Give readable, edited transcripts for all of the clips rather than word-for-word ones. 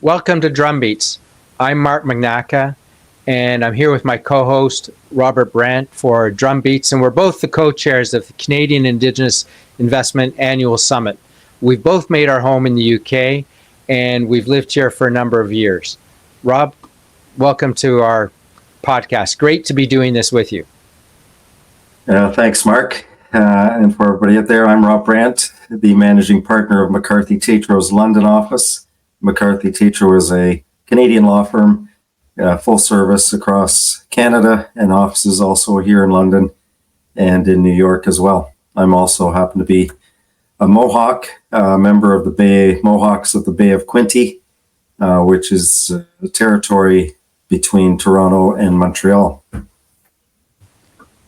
Welcome to Drumbeats. I'm Mark Magnacca, and I'm here with my co-host, Robert Brant, for Drumbeats, and we're both the co-chairs of the Canadian Indigenous Investment Annual Summit. We've both made our home in the UK, and we've lived here for a number of years. Rob, welcome to our podcast. Great to be doing this with you. Thanks, Mark. And for everybody out there, I'm Rob Brant, the managing partner of McCarthy Teacho's London office. McCarthy Teacho is a Canadian law firm, full service across Canada, and offices also here in London and in New York as well. I'm also happen to be a Mohawk, member of the Bay Mohawks of the Bay of Quinte, which is the territory between Toronto and Montreal.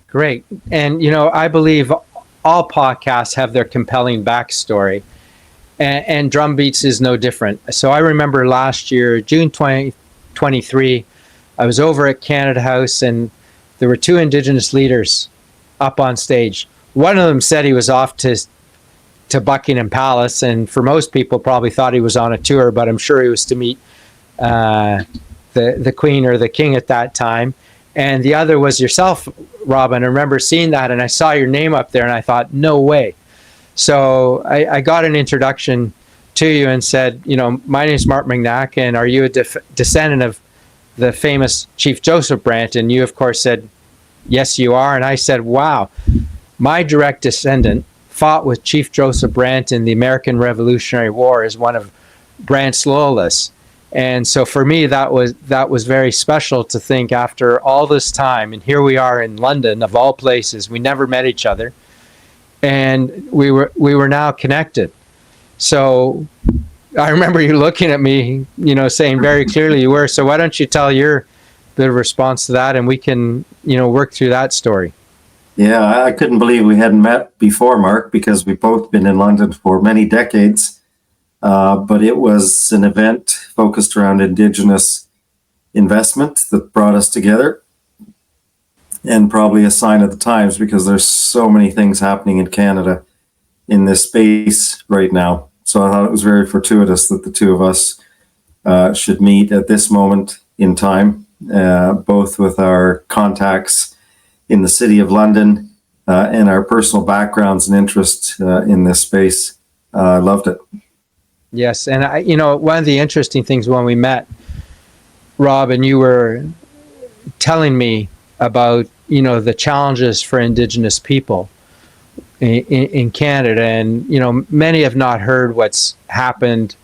Great. And, I believe all podcasts have their compelling backstory. And Drumbeats is no different. So I remember last year, June 2023, I was over at Canada House and there were two Indigenous leaders up on stage. One of them said he was off to Buckingham Palace, and for most people probably thought he was on a tour, but I'm sure he was to meet the Queen or the King at that time. And the other was yourself, Robin. I remember seeing that and I saw your name up there and I thought, no way. So I got an introduction to you and said, my name is Mark Magnacca, and are you a descendant of the famous Chief Joseph Brant? And you, of course, said, yes, you are. And I said, wow, my direct descendant fought with Chief Joseph Brant in the American Revolutionary War as one of Brant's loyalists. And so for me, that was very special to think after all this time, and here we are in London, of all places, we never met each other. And we were now connected. So I remember you looking at me, saying very clearly you were. So why don't you tell your bit of response to that, and we can, work through that story. Yeah, I couldn't believe we hadn't met before, Mark, because we've both been in London for many decades. But it was an event focused around Indigenous investment that brought us together. And probably a sign of the times, because there's so many things happening in Canada in this space right now. So I thought it was very fortuitous that the two of us should meet at this moment in time, both with our contacts in the City of London and our personal backgrounds and interests in this space. I loved it. Yes, and one of the interesting things when we met, Rob, and you were telling me about the challenges for Indigenous people in Canada, and many have not heard what's happened.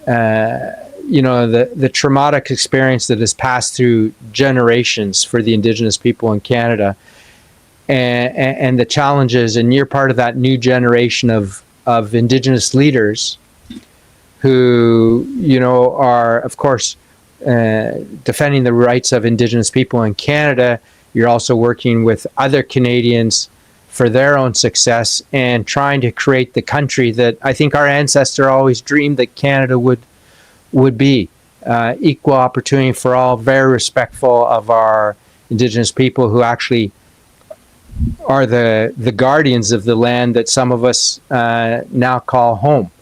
The traumatic experience that has passed through generations for the Indigenous people in Canada, and the challenges. And you're part of that new generation of Indigenous leaders who are, of course, defending the rights of Indigenous people in Canada. You're also working with other Canadians for their own success and trying to create the country that I think our ancestor always dreamed that Canada would be. Equal opportunity for all, very respectful of our Indigenous people who actually are the guardians of the land that some of us now call home.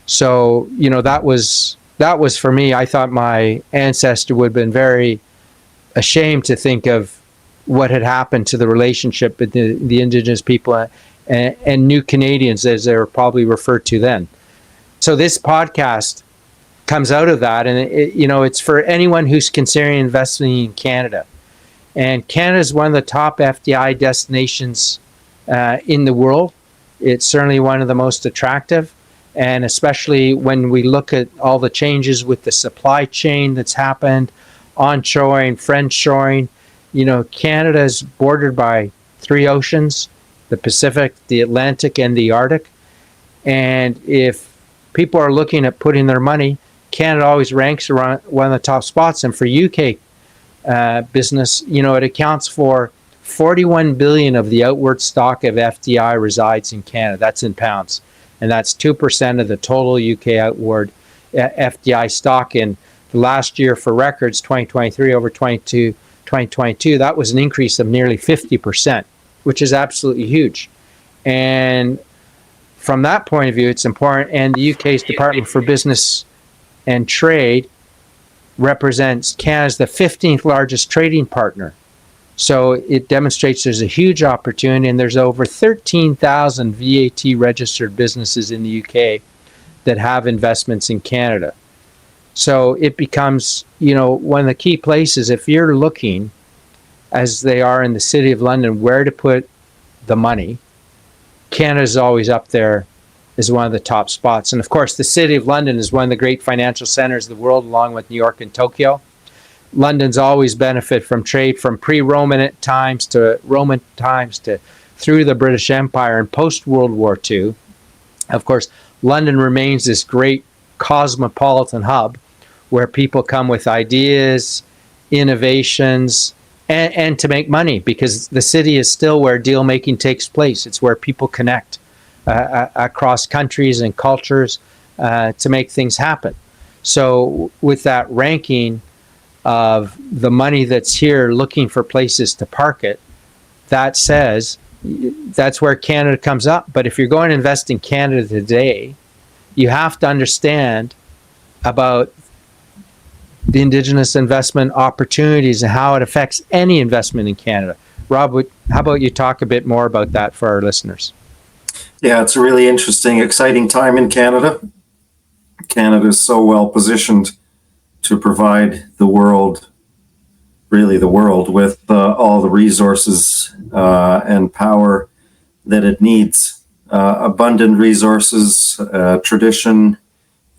So, that was for me. I thought my ancestor would have been very ashamed to think of what had happened to the relationship between the Indigenous people and new Canadians, as they were probably referred to then. So this podcast comes out of that, and it's for anyone who's considering investing in Canada. And Canada is one of the top FDI destinations in the world. It's certainly one of the most attractive. And especially when we look at all the changes with the supply chain that's happened, onshoring, friendshoring, Canada is bordered by three oceans, the Pacific, the Atlantic, and the Arctic. And if people are looking at putting their money, Canada always ranks around one of the top spots. And for UK business, it accounts for 41 billion of the outward stock of FDI resides in Canada. That's in pounds. And that's 2% of the total UK outward FDI stock. In the last year for records, 2023 over 2022, that was an increase of nearly 50%, which is absolutely huge. And from that point of view, it's important. And the UK's Department for Business and trade represents Canada's the 15th largest trading partner. So it demonstrates there's a huge opportunity, and there's over 13,000 VAT registered businesses in the UK that have investments in Canada. So it becomes, one of the key places, if you're looking, as they are in the City of London, where to put the money, Canada's always up there as one of the top spots. And of course, the City of London is one of the great financial centers of the world, along with New York and Tokyo. London's always benefited from trade from pre-Roman times to Roman times to through the British Empire and post-World War II. Of course, London remains this great cosmopolitan hub where people come with ideas, innovations, and to make money, because the city is still where deal making takes place. It's where people connect across countries and cultures to make things happen. So with that ranking of the money that's here looking for places to park it, that says that's where Canada comes up. But if you're going to invest in Canada today, you have to understand about the Indigenous investment opportunities and how it affects any investment in Canada. Rob, how about you talk a bit more about that for our listeners? Yeah, it's a really interesting, exciting time in Canada. Canada is so well positioned to provide the world, really the world, with all the resources and power that it needs. Abundant resources, tradition,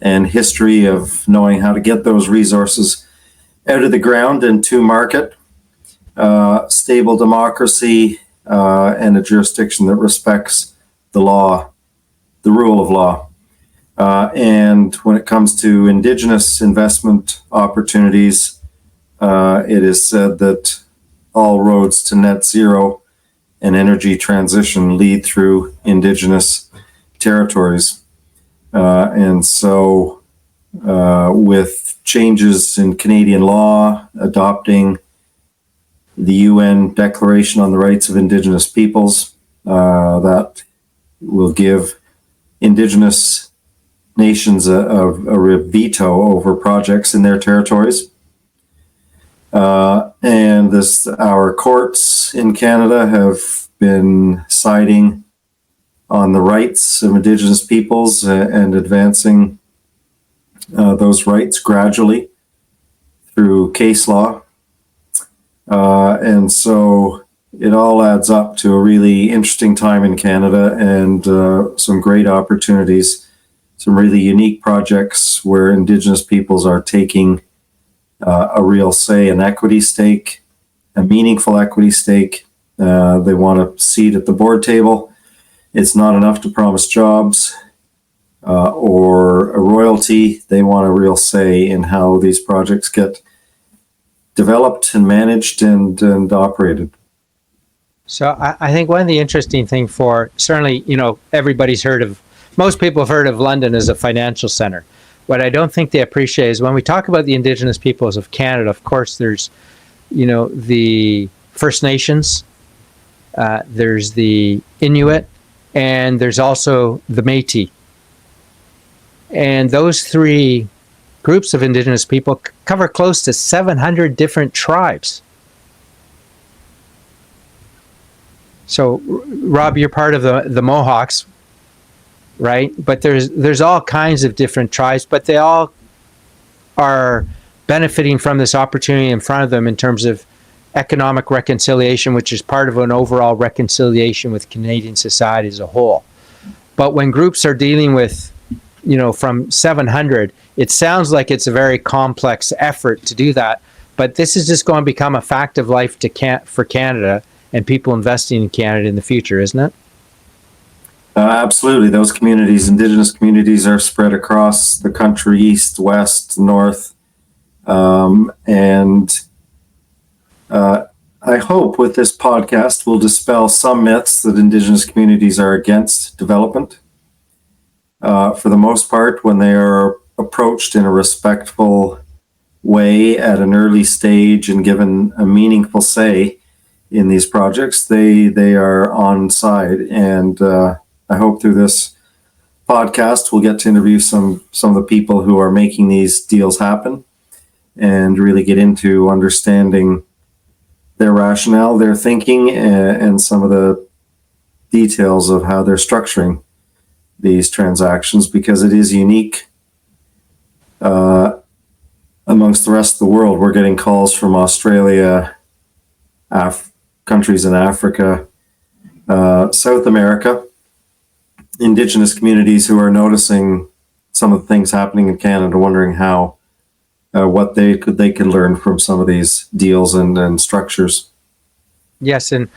and history of knowing how to get those resources out of the ground and to market, stable democracy, and a jurisdiction that respects the law, the rule of law. And when it comes to Indigenous investment opportunities, it is said that all roads to net zero and energy transition lead through Indigenous territories. And so with changes in Canadian law, adopting the UN Declaration on the Rights of Indigenous Peoples, that will give Indigenous nations a veto over projects in their territories. And our courts in Canada have been siding on the rights of Indigenous peoples and advancing those rights gradually through case law. And so it all adds up to a really interesting time in Canada, and some great opportunities, some really unique projects where Indigenous peoples are taking a real say, an equity stake, a meaningful equity stake. They want a seat at the board table. It's not enough to promise jobs or a royalty. They want a real say in how these projects get developed and managed and operated. So I think one of the interesting things for, certainly, most people have heard of London as a financial center. What I don't think they appreciate is when we talk about the Indigenous peoples of Canada, of course, there's, the First Nations, there's the Inuit, and there's also the Métis. And those three groups of Indigenous people cover close to 700 different tribes. So, Rob, you're part of the Mohawks, right? But there's all kinds of different tribes, but they all are benefiting from this opportunity in front of them in terms of economic reconciliation, which is part of an overall reconciliation with Canadian society as a whole. But when groups are dealing with, from 700, it sounds like it's a very complex effort to do that. But this is just going to become a fact of life for Canada and people investing in Canada in the future, isn't it? Absolutely. Those communities, Indigenous communities, are spread across the country, east, west, north. I hope with this podcast we'll dispel some myths that Indigenous communities are against development. For the most part, when they are approached in a respectful way at an early stage and given a meaningful say in these projects, they are on side. And I hope through this podcast, we'll get to interview some of the people who are making these deals happen and really get into understanding their rationale, their thinking, and some of the details of how they're structuring these transactions, because it is unique amongst the rest of the world. We're getting calls from Australia, countries in Africa, South America, Indigenous communities who are noticing some of the things happening in Canada, wondering how what they could learn from some of these deals and structures. Yes, and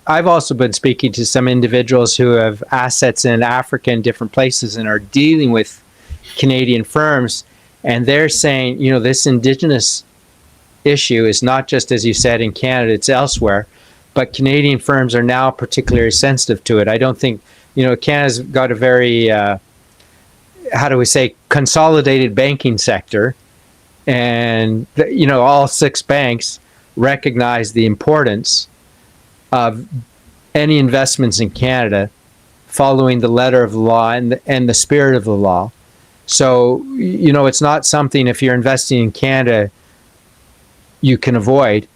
I've also been speaking to some individuals who have assets in Africa and different places and are dealing with Canadian firms, and they're saying, this Indigenous issue is not just, as you said, in Canada, it's elsewhere, but Canadian firms are now particularly sensitive to it. I don't think, Canada's got a very, consolidated banking sector, and, all 6 banks recognize the importance of any investments in Canada following the letter of the law and the spirit of the law. So, it's not something, if you're investing in Canada, you can avoid.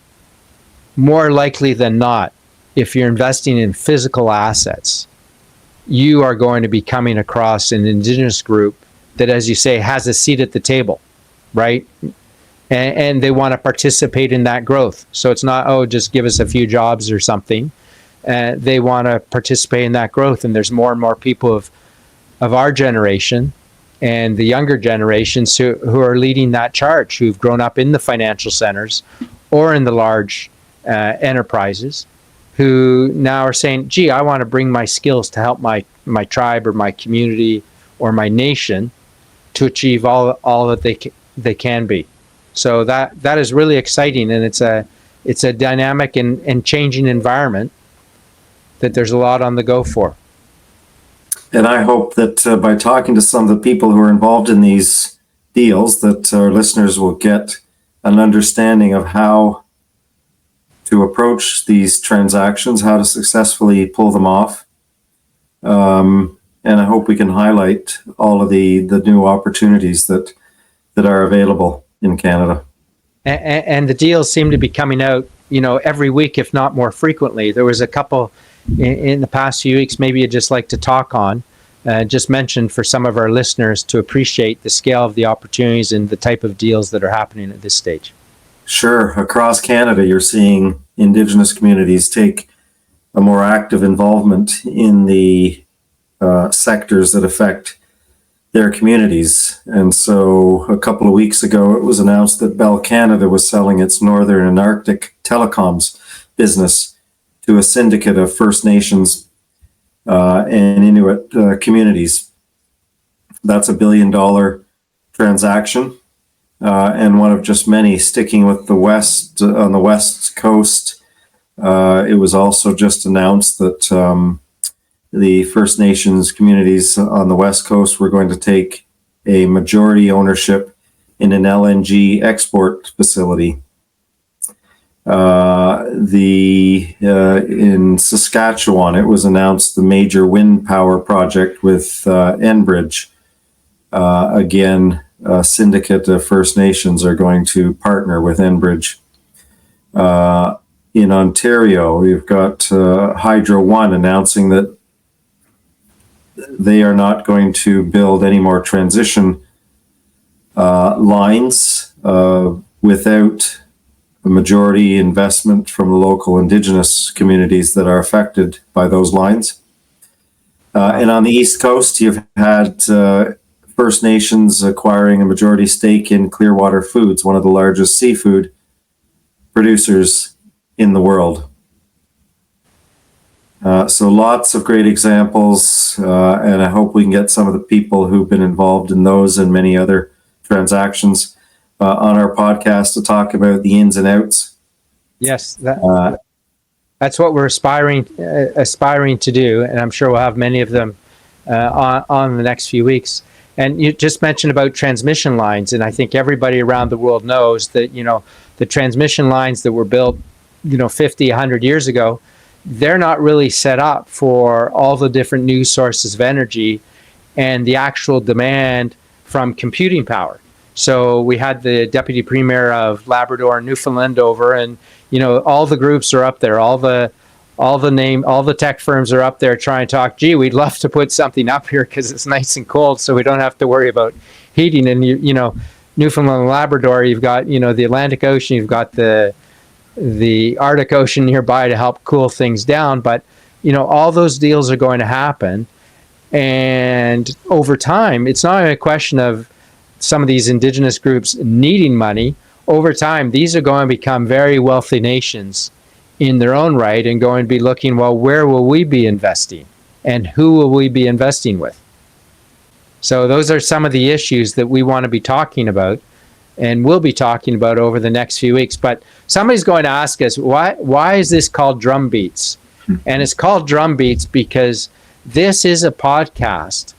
More likely than not, if you're investing in physical assets, you are going to be coming across an Indigenous group that, as you say, has a seat at the table, right? And they want to participate in that growth. So it's not, just give us a few jobs or something. They want to participate in that growth. And there's more and more people of our generation and the younger generations who are leading that charge, who've grown up in the financial centers or in the large enterprises, who now are saying, gee, I want to bring my skills to help my tribe or my community or my nation to achieve all that they can be. So that is really exciting, and it's a dynamic and changing environment that there's a lot on the go for. And I hope that by talking to some of the people who are involved in these deals, that our listeners will get an understanding of how to approach these transactions, how to successfully pull them off. And I hope we can highlight all of the new opportunities that are available in Canada. And the deals seem to be coming out, every week, if not more frequently. There was a couple in the past few weeks, maybe you'd just like to talk on, just mention for some of our listeners to appreciate the scale of the opportunities and the type of deals that are happening at this stage. Sure. Across Canada, you're seeing Indigenous communities take a more active involvement in the sectors that affect their communities. And so a couple of weeks ago, it was announced that Bell Canada was selling its Northern and Arctic telecoms business to a syndicate of First Nations and Inuit communities. That's $1 billion transaction, and one of just many. Sticking with the West, on the West Coast, it was also just announced that the First Nations communities on the West Coast were going to take a majority ownership in an LNG export facility. In Saskatchewan, it was announced the major wind power project with Enbridge. Again, a syndicate of First Nations are going to partner with Enbridge. In Ontario, we've got Hydro One announcing that they are not going to build any more transition lines without a majority investment from the local Indigenous communities that are affected by those lines. And on the East Coast, you've had First Nations acquiring a majority stake in Clearwater Foods, one of the largest seafood producers in the world. So lots of great examples, and I hope we can get some of the people who've been involved in those and many other transactions on our podcast to talk about the ins and outs. Yes, that's what we're aspiring to do, and I'm sure we'll have many of them on the next few weeks. And you just mentioned about transmission lines, and I think everybody around the world knows that the transmission lines that were built 50, 100 years ago, they're not really set up for all the different new sources of energy and the actual demand from computing power. So we had the deputy premier of Labrador and Newfoundland over, and all the groups are up there, all the tech firms are up there trying to talk. Gee, we'd love to put something up here because it's nice and cold, so we don't have to worry about heating. And Newfoundland and Labrador, you've got the Atlantic Ocean, you've got the Arctic Ocean nearby to help cool things down. But all those deals are going to happen, and over time, it's not a question of some of these indigenous groups needing money. Over time, these are going to become very wealthy nations in their own right, and going to be looking, well, where will we be investing, and who will we be investing with? So those are some of the issues that we want to be talking about, and we'll be talking about over the next few weeks. But somebody's going to ask us, why is this called Drumbeats? And it's called Drumbeats because this is a podcast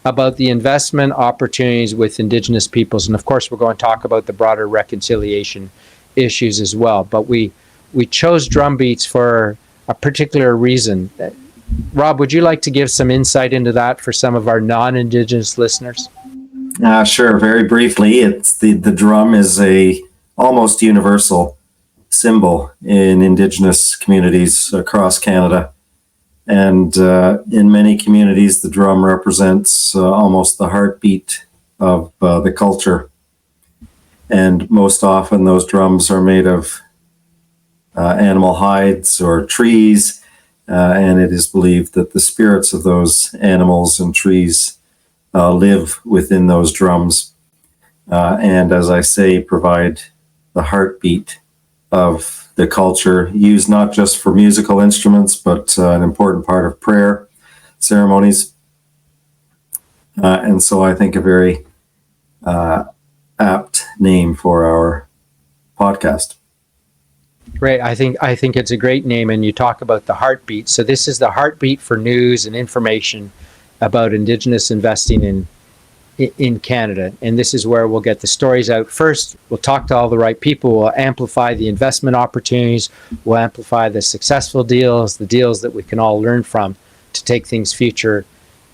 about the investment opportunities with Indigenous peoples. And of course, we're going to talk about the broader reconciliation issues as well. But we chose Drumbeats for a particular reason. Rob, would you like to give some insight into that for some of our non-Indigenous listeners? Sure. Very briefly, it's the drum is a almost universal symbol in Indigenous communities across Canada. And in many communities, the drum represents almost the heartbeat of the culture. And most often those drums are made of animal hides or trees. And it is believed that the spirits of those animals and trees live within those drums. And as I say, provide the heartbeat of the culture, used not just for musical instruments, but an important part of prayer ceremonies. And so I think a very apt name for our podcast. Great. I think it's a great name, and you talk about the heartbeat. So this is the heartbeat for news and information about Indigenous investing in Canada. And this is where we'll get the stories out. First, we'll talk to all the right people. We'll amplify the investment opportunities. We'll amplify the successful deals, the deals that we can all learn from to take things future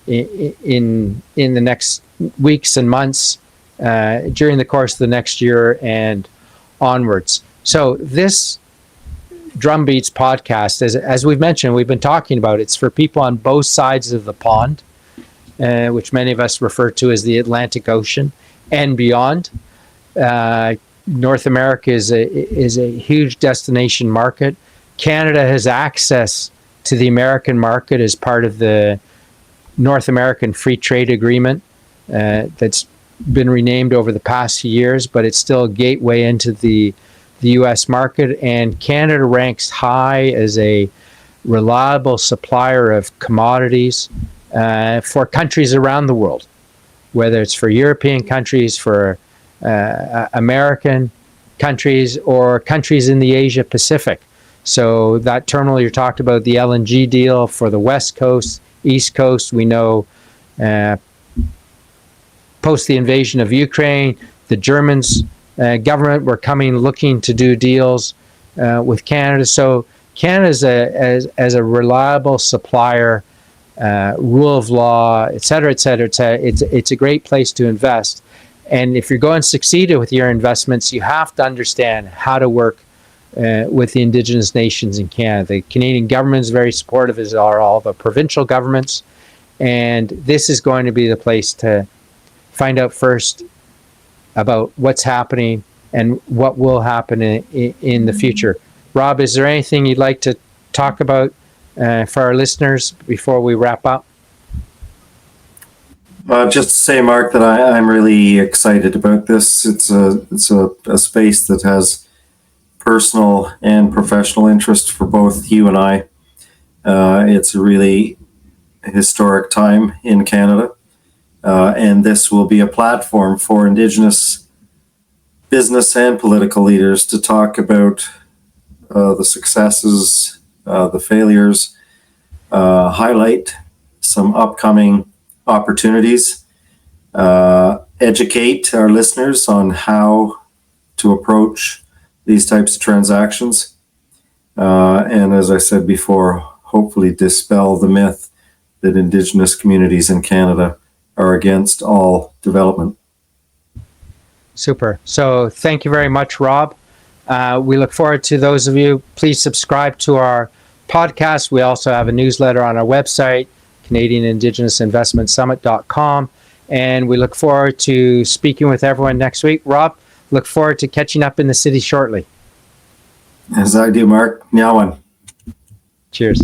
in the next weeks and months, during the course of the next year and onwards. So this Drumbeats podcast, as we've mentioned, we've been talking about, it's for people on both sides of the pond, which many of us refer to as the Atlantic Ocean and beyond. North America is a huge destination market. Canada has access to the American market as part of the North American Free Trade Agreement that's been renamed over the past few years, but it's still a gateway into the U.S. market, and Canada ranks high as a reliable supplier of commodities for countries around the world, whether it's for European countries, for American countries, or countries in the Asia Pacific. So that terminal you talked about, the LNG deal for the West Coast, East Coast, we know post the invasion of Ukraine, the Germans government were looking to do deals with Canada. So Canada as a reliable supplier, rule of law, et cetera, et cetera, et cetera. It's a great place to invest. And if you're going to succeed with your investments, you have to understand how to work with the Indigenous nations in Canada. The Canadian government is very supportive, as are all the provincial governments. And this is going to be the place to find out first about what's happening and what will happen in the future. Rob, is there anything you'd like to talk about for our listeners before we wrap up? Just to say, Mark, that I'm really excited about this. It's a space that has personal and professional interest for both you and I. It's a really historic time in Canada. And this will be a platform for Indigenous business and political leaders to talk about the successes, the failures, highlight some upcoming opportunities, educate our listeners on how to approach these types of transactions. And as I said before, hopefully dispel the myth that Indigenous communities in Canada are against all development. Super. So thank you very much, Rob. We look forward to those of you. Please subscribe to our podcast. We also have a newsletter on our website, Canadian Indigenous Investment Summit.com. And we look forward to speaking with everyone next week. Rob, look forward to catching up in the city shortly. As I do, Mark. Nyawan. Cheers.